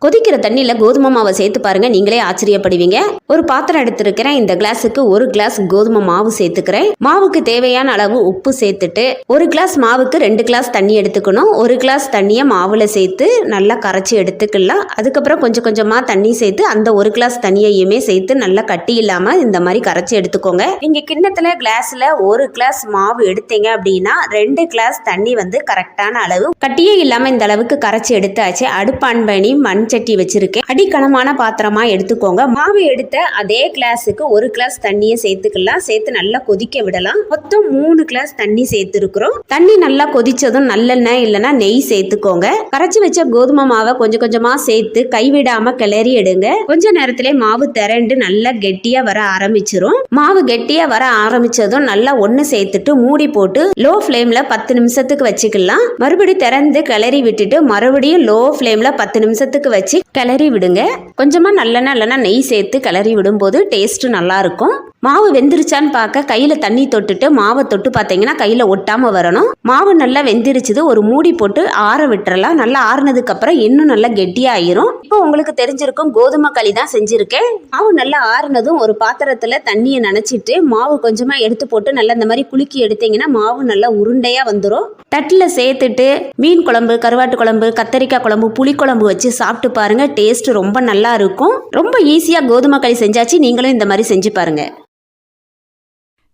கொதிக்கிற தண்ணியில் கோதுமை மாவை சேர்த்து பாருங்க, நீங்களே ஆச்சரியப்படுவீங்க. ஒரு பாத்திரம் எடுத்திருக்கிறேன். இந்த கிளாஸுக்கு 1 கிளாஸ் கோதுமை மாவு சேர்த்துக்கிறேன். மாவுக்கு தேவையான அளவு உப்பு சேர்த்துட்டு 1 கிளாஸ் மாவுக்கு 2 கிளாஸ் தண்ணி எடுத்துக்கணும். 1 கிளாஸ் தண்ணியை மாவுல சேர்த்து நல்லா கரைச்சி எடுத்துக்கலாம். அதுக்கப்புறம் கொஞ்சம் கொஞ்சமாக தண்ணி சேர்த்து அந்த 1 கிளாஸ் தண்ணியையுமே சேர்த்து நல்லா கட்டி இல்லாமல் இந்த மாதிரி கரைச்சி எடுத்துக்கோங்க. நீங்கள் கிண்ணத்தில் கிளாஸில் 1 கிளாஸ் மாவு எடுத்தீங்க அப்படின்னா 2 கிளாஸ் தண்ணி கரெக்டான அளவு. கட்டியே இல்லாமல் இந்த அளவுக்கு கரைச்சி எடுத்தாச்சு. அடுப்பான் பண்ணி மண் சட்டி வச்சிருக்கேன். அடிக்கனமான பாத்திரமா எடுத்துக்கோங்க. மாவு எடுத்த அதே கிளாஸுக்கு 1 கிளாஸ் தண்ணியை சேர்த்துக்கலாம். சேர்த்து நல்லா கொதிக்க விடலாம். மொத்தம் 3 கிளாஸ் தண்ணி சேர்த்துருக்குறோம். தண்ணி நல்லா கொதிச்சதும் நல்லெண்ணெய் இல்லைன்னா நெய் சேர்த்துக்கோங்க. கரைச்சி வச்ச கோதுமை மாவை கொஞ்சம் கொஞ்சமா சேர்த்து கைவிடாம கிளறி எடுங்க. கொஞ்ச நேரத்திலே மாவு திரண்டு நல்லா கெட்டியா வர ஆரம்பிச்சிரும். மாவு கெட்டியா வர ஆரம்பிச்சதும் நல்லா ஒண்ணு சேர்த்துட்டு மூடி போட்டு லோ ஃபிளேம்ல 10 நிமிஷத்துக்கு வச்சுக்கலாம். மறுபடியும் திறந்து கிளறி விட்டுட்டு மறுபடியும் லோ ஃபிளேம்ல 10 நிமிஷத்துக்கு வச்சு கிளறி விடுங்க. கொஞ்சமா நல்லெண்ணெய் இல்லைன்னா நெய் சேர்த்து கிளறி விடும்போது டேஸ்ட் நல்லா இருக்கும். மாவு வெந்துருச்சான்னு பார்க்க கையில தண்ணி தொட்டுட்டு மாவை தொட்டு பார்த்தீங்கன்னா கையில ஒட்டாம வரணும். மாவு நல்லா வெந்திருச்சுது. ஒரு மூடி போட்டு ஆற விட்டுறலாம். நல்லா ஆறுனதுக்கு அப்புறம் இன்னும் நல்லா கெட்டியா ஆயிரும். இப்போ உங்களுக்கு தெரிஞ்சிருக்கும் கோதுமை களி தான் செஞ்சிருக்கேன். மாவு நல்லா ஆறுனதும் ஒரு பாத்திரத்துல தண்ணியை நனைச்சிட்டு மாவு கொஞ்சமா எடுத்து போட்டு நல்லா இந்த மாதிரி குலுக்கி எடுத்தீங்கன்னா மாவு நல்லா உருண்டையா வந்துடும். தட்டில் சேர்த்துட்டு மீன் குழம்பு, கருவாட்டு குழம்பு, கத்தரிக்காய் குழம்பு, புளி குழம்பு வச்சு சாப்பிட்டு பாருங்க. டேஸ்ட் ரொம்ப நல்லா இருக்கும். ரொம்ப ஈஸியா கோதுமை களி செஞ்சாச்சு. நீங்களும் இந்த மாதிரி செஞ்சு பாருங்க.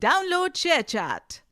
Download ShareChat.